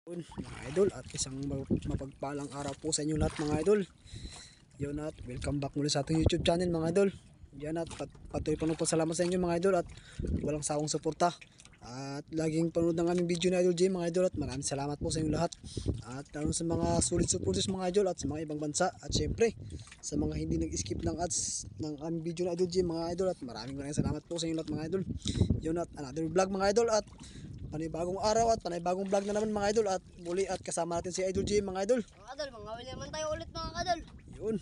Mga idol, at isang mapagpalang araw po sa inyo lahat mga idol. Yun, at welcome back muli sa ating YouTube channel mga idol. Yan, at patuloy pa po salamat sa inyo mga idol, at walang sawang suporta at laging panood ng aming video na Idol J mga idol, at maraming salamat po sa inyo lahat, at lalo sa mga solid supporters mga idol, at sa mga ibang bansa, at syempre sa mga hindi nag-skip ng ads ng aming video na Idol J mga idol, at maraming salamat po sa inyo lahat mga idol. Yun, at another vlog mga idol, at panibagong araw at panibagong vlog na naman mga idol, at muli at kasama natin si Idol J mga idol. Mga idol, mangawil naman tayo ulit mga idol. Yun,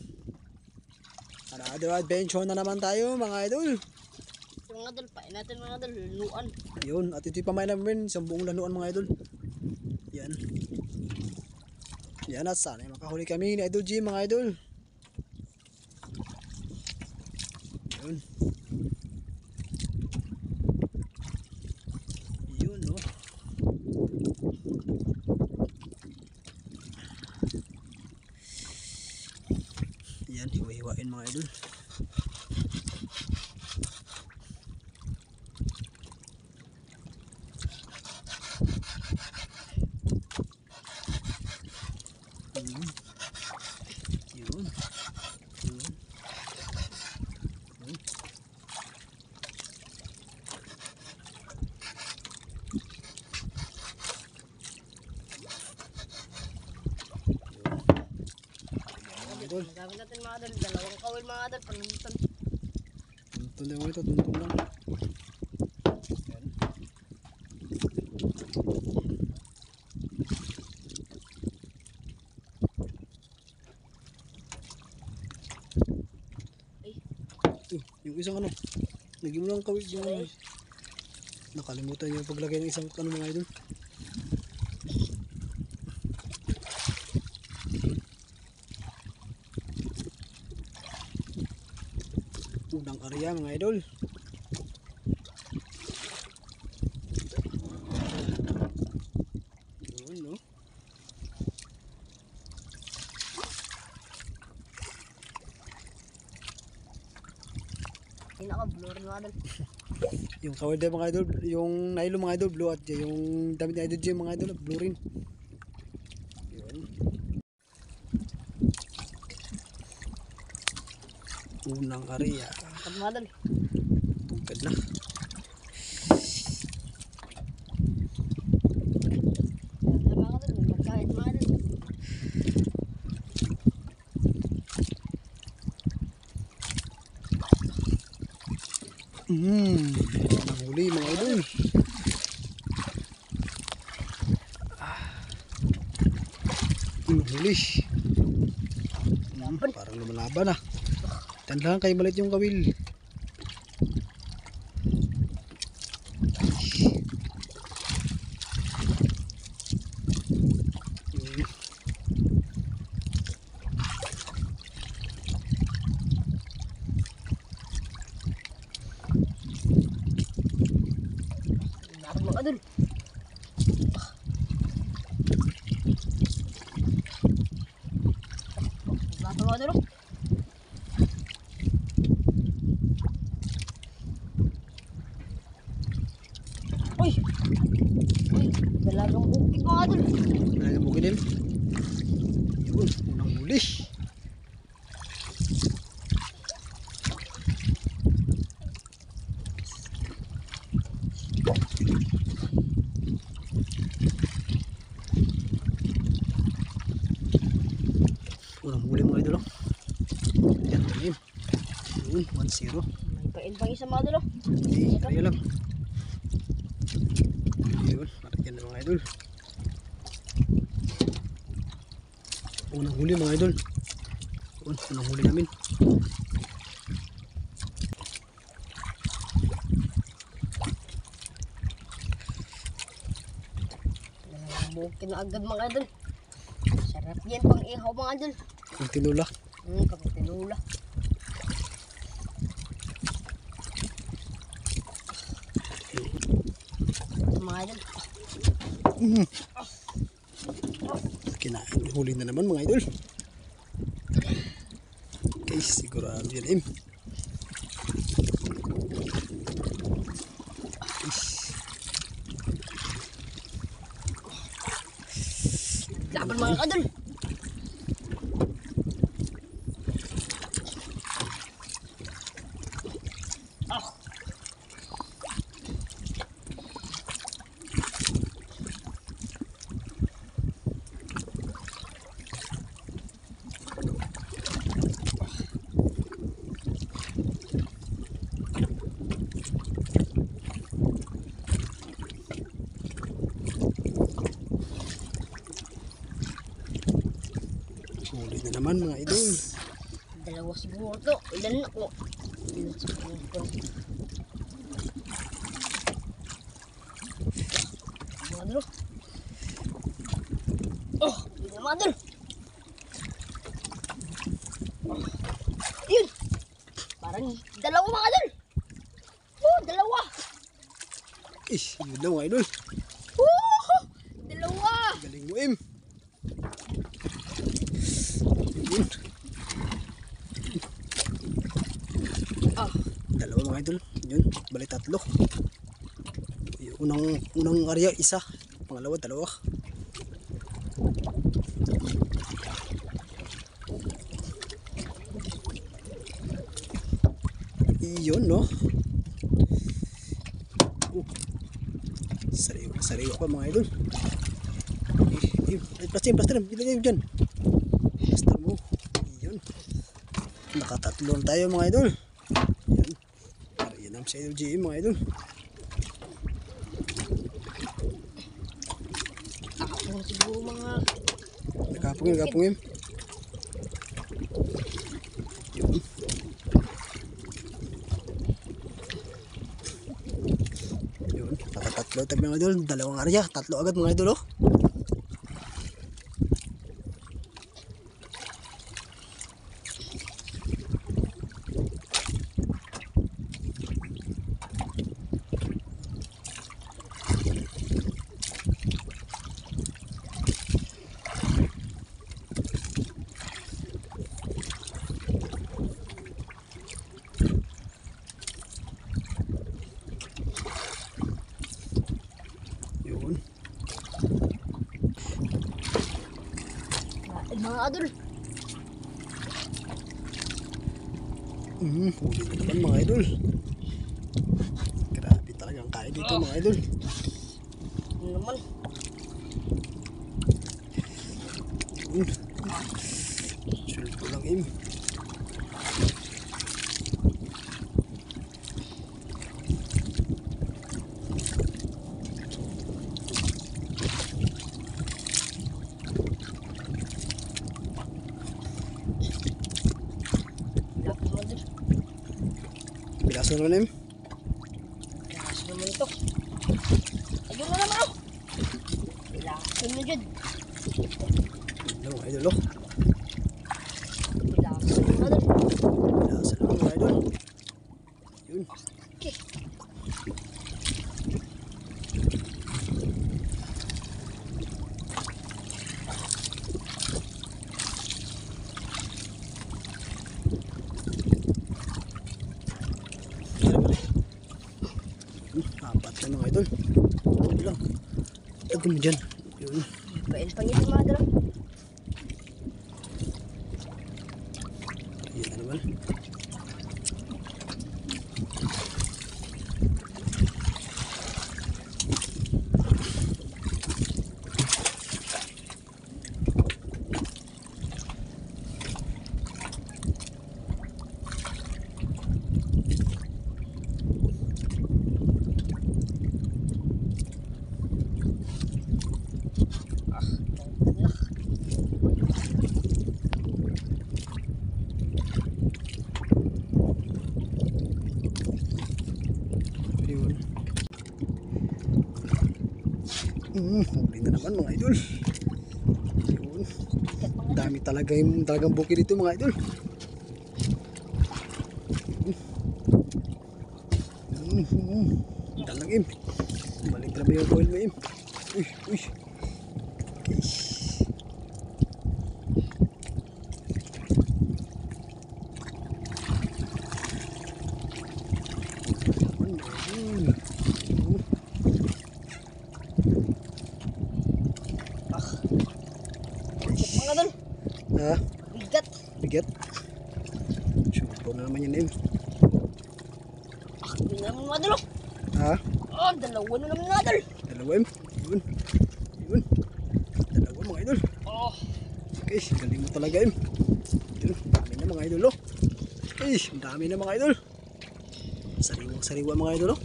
another adventure na naman tayo mga idol. Mga idol, pain natin mga idol, lanuan. Yun, at ito'y pamain namin isang buong lanuan mga idol. Yan. Yan, at sana makahuli kami ni Idol J mga idol. Yun. Yun, no. Yan, hiwa-hiwain mga idol. Yun. Gamit natin mga idol, dalawang kawil mga idol, panunutan. Tuntun lang ito, tuntun lang. Yan. Yung isang ano, lagyan mo lang kawil yung ano. Nakalimutan yung paglagay ng isang ano mga idol. Unang area mga idol. Yun, no? Pinaka-blur mga idol. Yung kawil din mga idol, yung nylon mga idol, blue, at yung damit na idol dyan mga idol, blue rin. Yun. Unang area. Pag mga idol. Tugad na. Yan mga idol, may magkait mga idol. Nahuli mga idol. Nahuli. Parang lumalaban ah. Tandaan kayo malit yung kawil. Dapat mga idol. Dapat mga idol. Uy! Uy! Dalagang bukid mga idol. Kaya mo ganil. Yun, unang huli. Unang huli mga idol. Yan, tanim. Yun, 1-0. May pain pang isa mga idol. Okay, kaya lang. Yun, yan na mga idol. Unang huli mga idol. Yun, unang huli namin. Bukid na agad mga idol. Sarap yan pang ihaw mga idol. Yung tinula. Kapag tinula. Mga idol. Kinahuli na naman mga idol. Okay, sigurado yan Laban mga kadol. Ah. Huli na naman mga idol. Dalawa siguro to. Ilan na ko. Ilan siguro to. Mga kadol. Oh, yun na mga kadol. Oh, yun. Parang dalawa mga kadol. Oh, dalawa. Yun lang mga idol. Oh, dalawa. Galing mo, Im. Yun. Ah, Dalawa mga idol. Yun, bali tatlo. Yung unang area, isa. Pangalawa, dalawa. Yun, no? Sariwa pa mga idol. Plaster, ilagay mo dyan. Plaster mo. Yun. Nakatatlo na tayo mga idol. Yan. Yan ang sa idol GM mga idol. ako siguro mga Nagkapungin. Yun. Yun. Nakatatlo tayo mga idol. Dalawang area. Tatlo agad mga idol, oh. Yun. mga kadol. Huli na naman mga idol. Grabe talagang kain dito mga idol. Ano naman? Yun. Sulit ko lang, Im. Lapit mga kadol. Bilaso naman, Im. Lakas naman ito. Ayun na naman oh. Lakas na dyan. Yun mga idol, oh. Lakas na mga kadol. Bilaso naman mga idol. Yun. Okay. Apat na mga idol. Ito lang. Lagyan mo dyan. Yun. Pain pa niya mga kadol. Yan na naman. Yun. Huli na naman mga idol. Yun. Dami talagang bukid dito mga idol. Dalang, Im. Balik na ba yung coil mo, Im? Uy. Okay. Bigat mga idol. Ha? Bigat. Bigat. Sure na naman yun, Im. Yun na naman mga idol. Ha? Oh, dalawa na naman mga idol. Dalawa, Im. Yun. Yun. Dalawa, mga idol. Oh, Okay, galing mo talaga, Im. Yun, dami na mga idol, oh. Okay, ang dami na mga idol. Sariwang-sariwa mga idol, oh.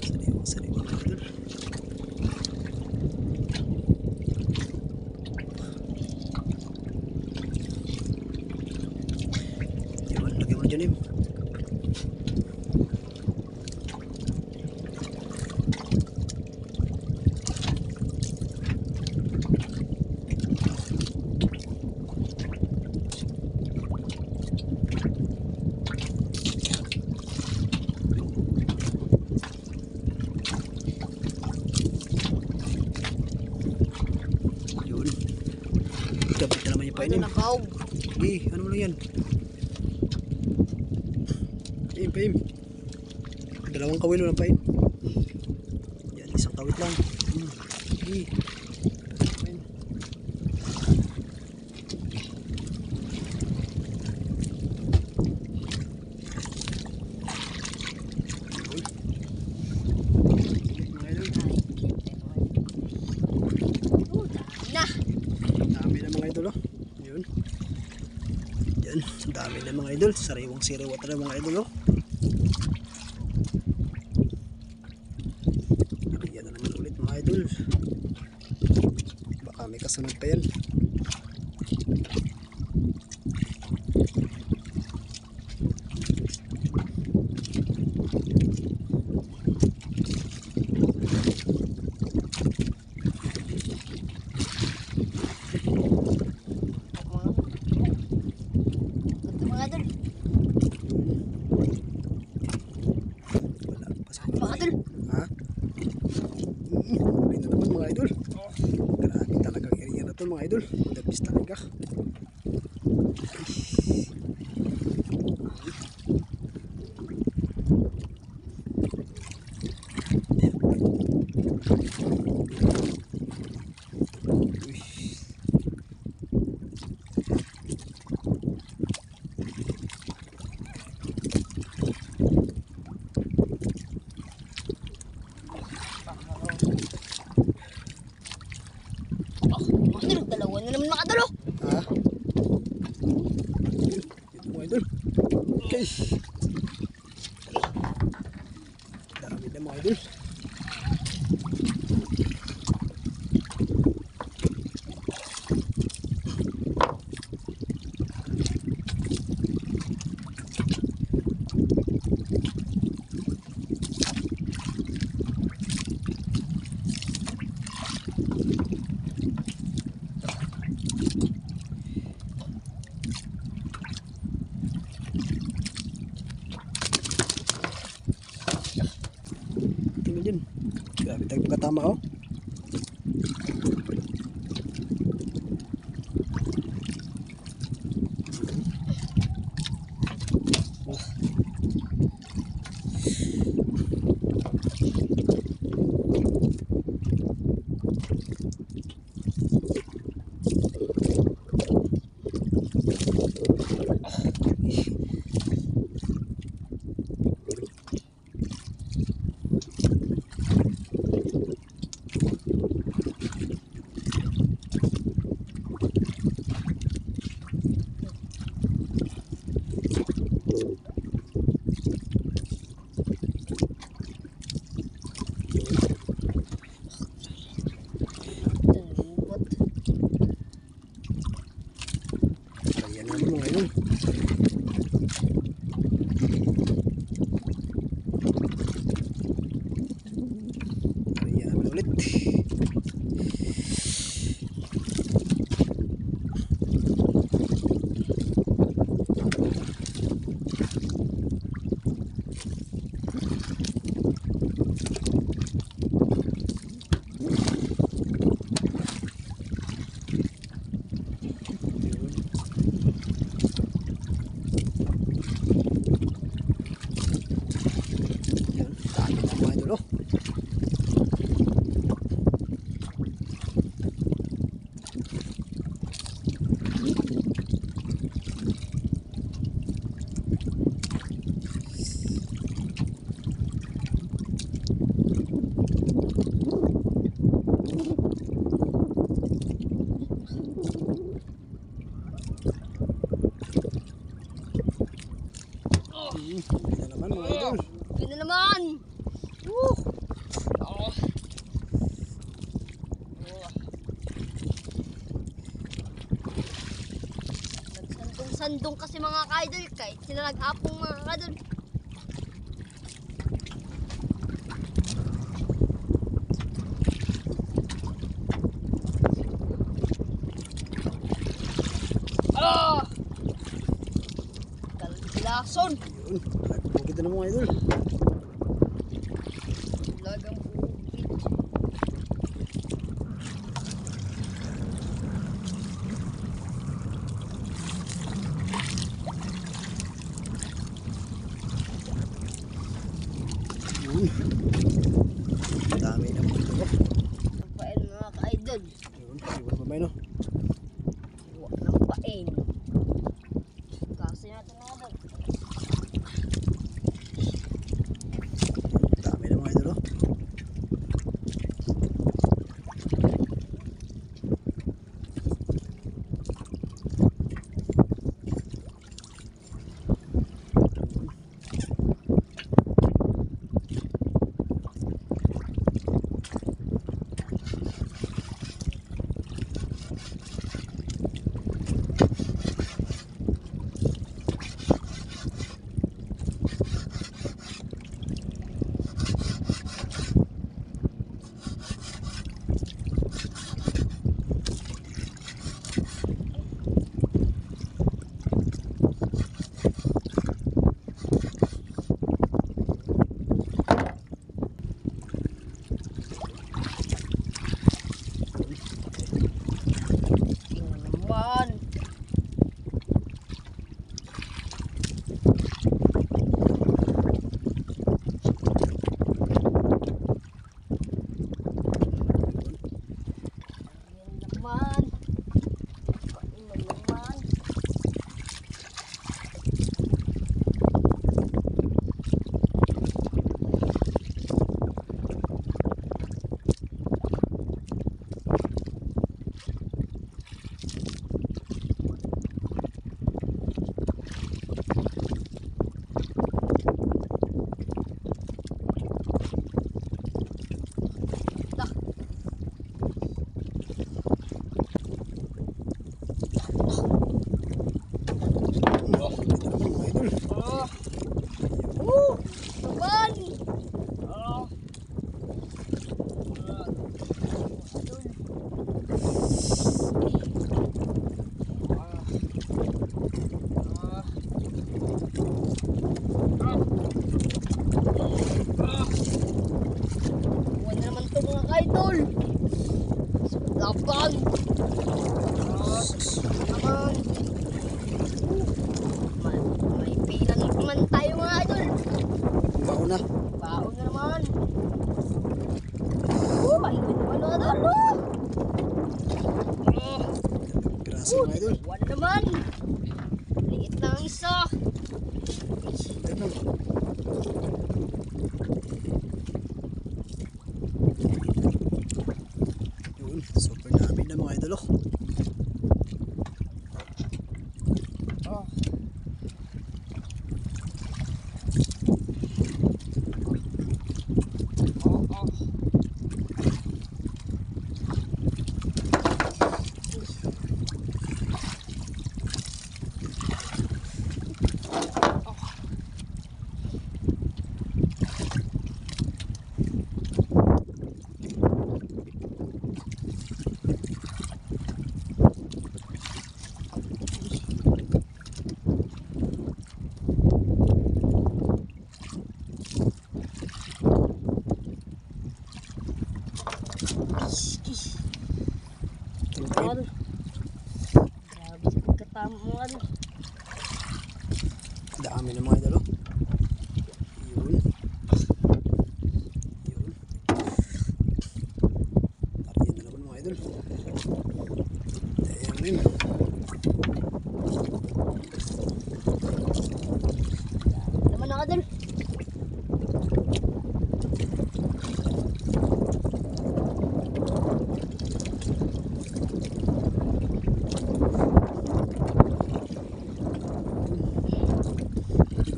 Sariwang-sariwa mga idol. Yun, lagyan mo na dyan, Im. Yun. Dapat na naman yung pain, ano Im. na kaog. Sige, ano mo lang yan? Pain, pain. Dalawang kawil lang pain. Yan, isang kawit lang. Sige. Pain. Mga idol, Oh, dami na. dami na mga idol, oh. Yun. Yan, dami na mga idol. Sariwang-siriwa talaga mga idol, oh. Yan na naman ulit mga idol. Baka may kasunod pa yan. Mga idol. Wala pa sa Mga idol. ha? Huli na naman mga idol. Grabe talagang area na to mga idol. The best talaga. Uy. Oh, mga idol. Dalawa na naman mga idol. Oh. Ha? Yun mga idol. Okay. Dami na mga idol. Tingnan dyan. Grabe tayo pagkatama, oh. Ayan naman mga idol. Ayan naman ulit. Ito naman mga idol. Yun na naman. Oh. Oh. Nagsandong-sandong kasi mga ka-idol kahit sila naghapong mga ka-idol. Ah! Kalbilason. Yun. Bukid na mga idol. Lagang bukid. Yun. Dami na mga idol. Ang pain mga ka-idol. Yun. Iwan pa ba no? Huwag ng pain. Kasi natin mga idol. Dami na mga idol. Oh. Tingnan naman. Ayan naman. Pain naman. Ah. Naman. Ah. Huwag na naman ito mga ka-idol. Laban. Naman. May pila naman tayo mga idol. Baon na. Baon na naman. Ay, ano idol. Graso mga idol. One naman. Liit lang ang isa. Ito na. Yun. Super dami na mga idol. Oh. Oh. Oh, oh. Tol. Grabe sa pagkatama mo ano. Dami na mga idol. Oh. Yun. Yun. Tariyan na naman mga idol. Ayan rin. Naman ako dun.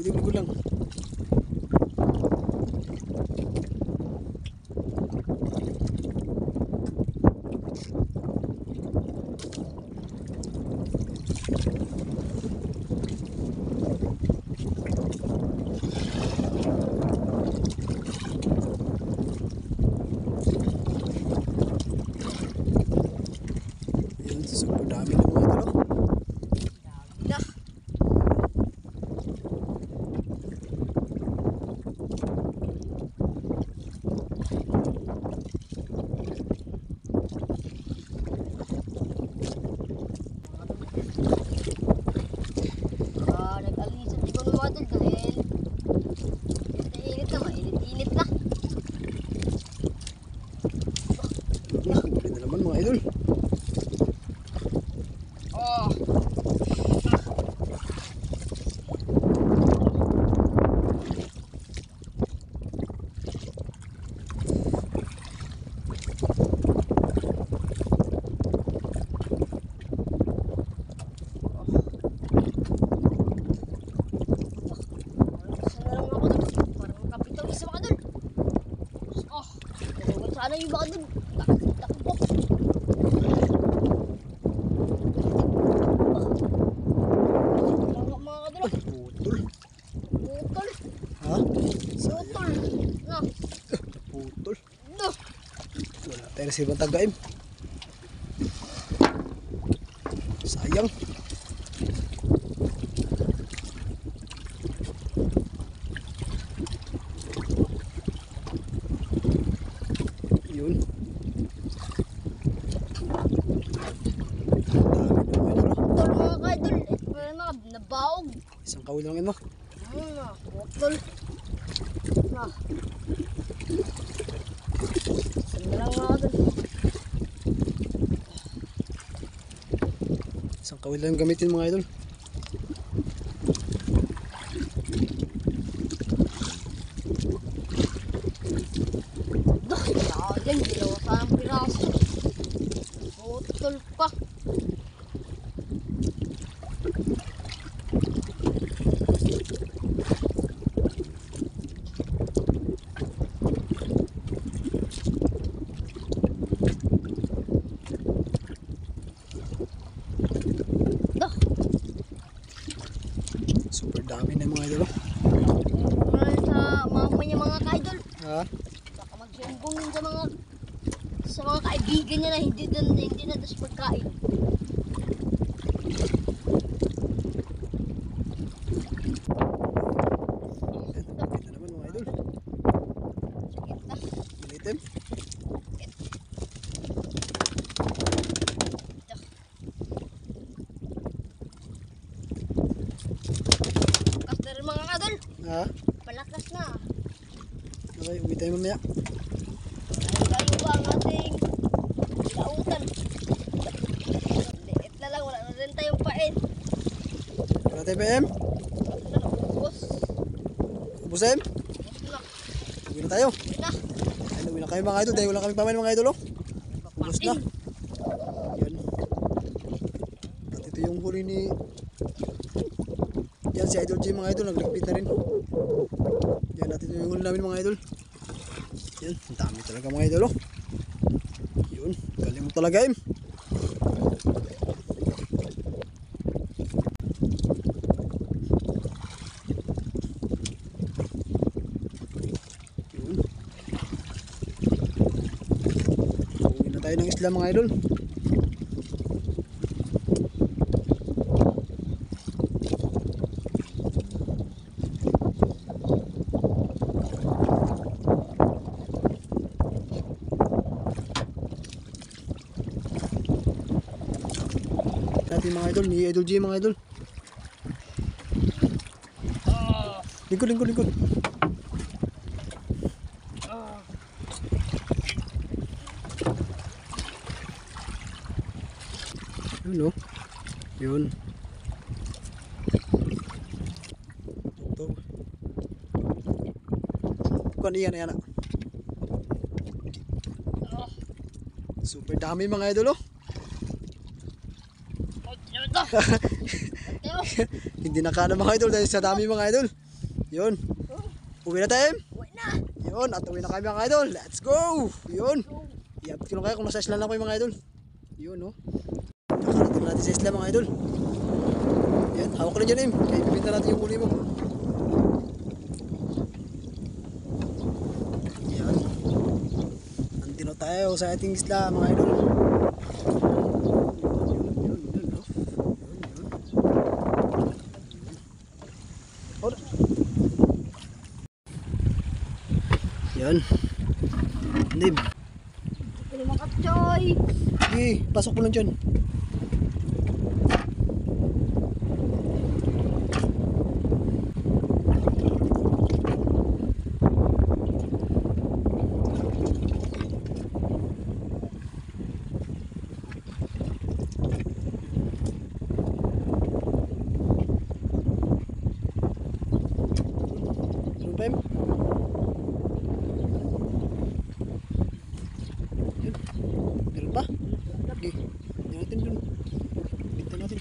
Likod lang. Init na, mainit-init na. Huli na naman mga idol. Oh. Sana yung baka dun. Takbo. Mga kadalo. Putol. Putol. Ha? Putol. Na. Putol. No. Wala tayo na sibang tagaim. Sayang. Yun. Putol mga kaidol. Mga nabaog. Isang kawil lang yun mo. Na. Putol. Na. Saan lang mga kadol. Isang kawil lang gamitin mga idol. Yan, dalawa sa ang piraso. Putol pa. Dah. Super dami na mga idol. Ngayon sa mamanya mga kaidol. Ha? Baka magsumbong yun sa mga kaibigan niya na hindi na das pagkain. Ito naman mga idol. Sakit na. Malitim. Lakas na rin mga kadol. Ha? Palakas na. Okay, uwi tayo mamaya. Tayo ba ang ating lautan? Liit na lang, wala na rin tayong pain. Wala tayo PM? Ubus. Ubusin? Ubus na. Uwi na tayo. Uwi na. Ay, uwi na kayo mga idol dahil wala kami pamain mga idol. Oh. Ubus na. Yan. At ito yung huli ni... Yan si Idol G mga idol. Nag-repeat na rin. Yan at ito yung huli namin mga idol. Yan. Ang dami talaga mga idol. Oh. Yun. Galing mo talaga im. Yun. Uwi na tayo ng isla mga idol. Natin mga idol, ni Idol G mga idol. Lingkod, lingkod, lingkod. Yun o. Yun. Ito. Kuan iyan, ayan. Super dami mga idol oh. Hindi nakana mga idol dahil sa dami mga idol. Yun. Uwi na tayo. Uwi na. Yun. At uwi na kami mga idol. Let's go. Yun. I-update ko lang kayo kung nasa isla lang ko yung mga idol. Yun oh. Nakarating natin sa isla mga idol. Yan. Hawak ko lang dyan kaya ibibinta natin yung huli mo. Yan. Nandito tayo sa ating isla mga idol. Yan. Nib. Pwede makatsoy. Sige, pasok mo lang dyan. pa Em. Yun. Meron pa? Sige. Yan natin dun. Binta natin.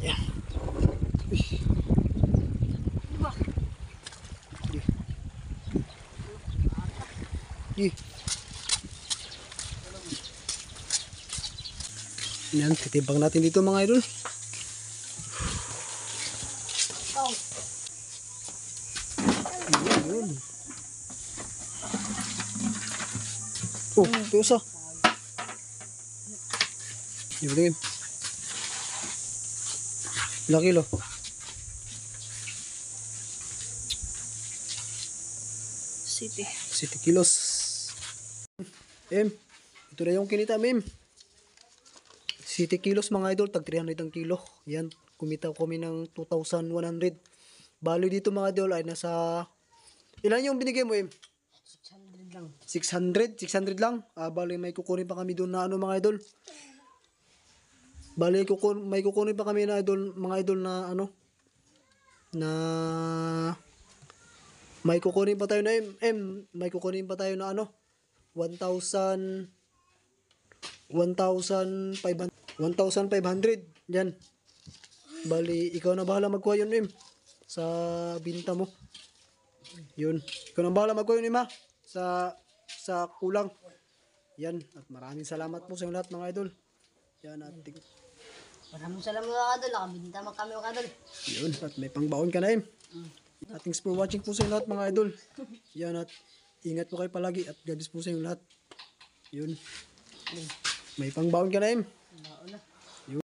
Yan. Uy. Diba? Sige. Yan, titibang natin dito mga idol. Oh. Yun. Oh, ito isa. Yung tingin. Ilang kilo? City. 7 kilos. Ito na yung kinita, Em. 7 kilos mga idol, tag 300 ang kilo. Yan, kumita kami ng 2,100. Bali dito mga idol ay nasa... Ilan yung binigay mo, Em? 600 lang. 600 lang. Bali may kukunin pa kami doon na ano mga idol. Bali may kukunin pa kami na idol, mga idol na ano na may kukunin pa tayo na may kukunin pa tayo na ano 1,500 yan. Bali ikaw na bahala magkuha yun sa binta mo. Yun. Ikaw na bahala magkuha yun sa kulang. Yan. At maraming salamat po sa inyo lahat mga idol. Yan at Maraming salamat mga kadol. Nakabinta mo kami mga kadol. yun. At may pangbaon ka na At thanks for watching po sa inyo lahat mga idol. Yan at ingat po kayo palagi at God bless po sa inyo lahat. Yun. May pangbaon ka na Baon na.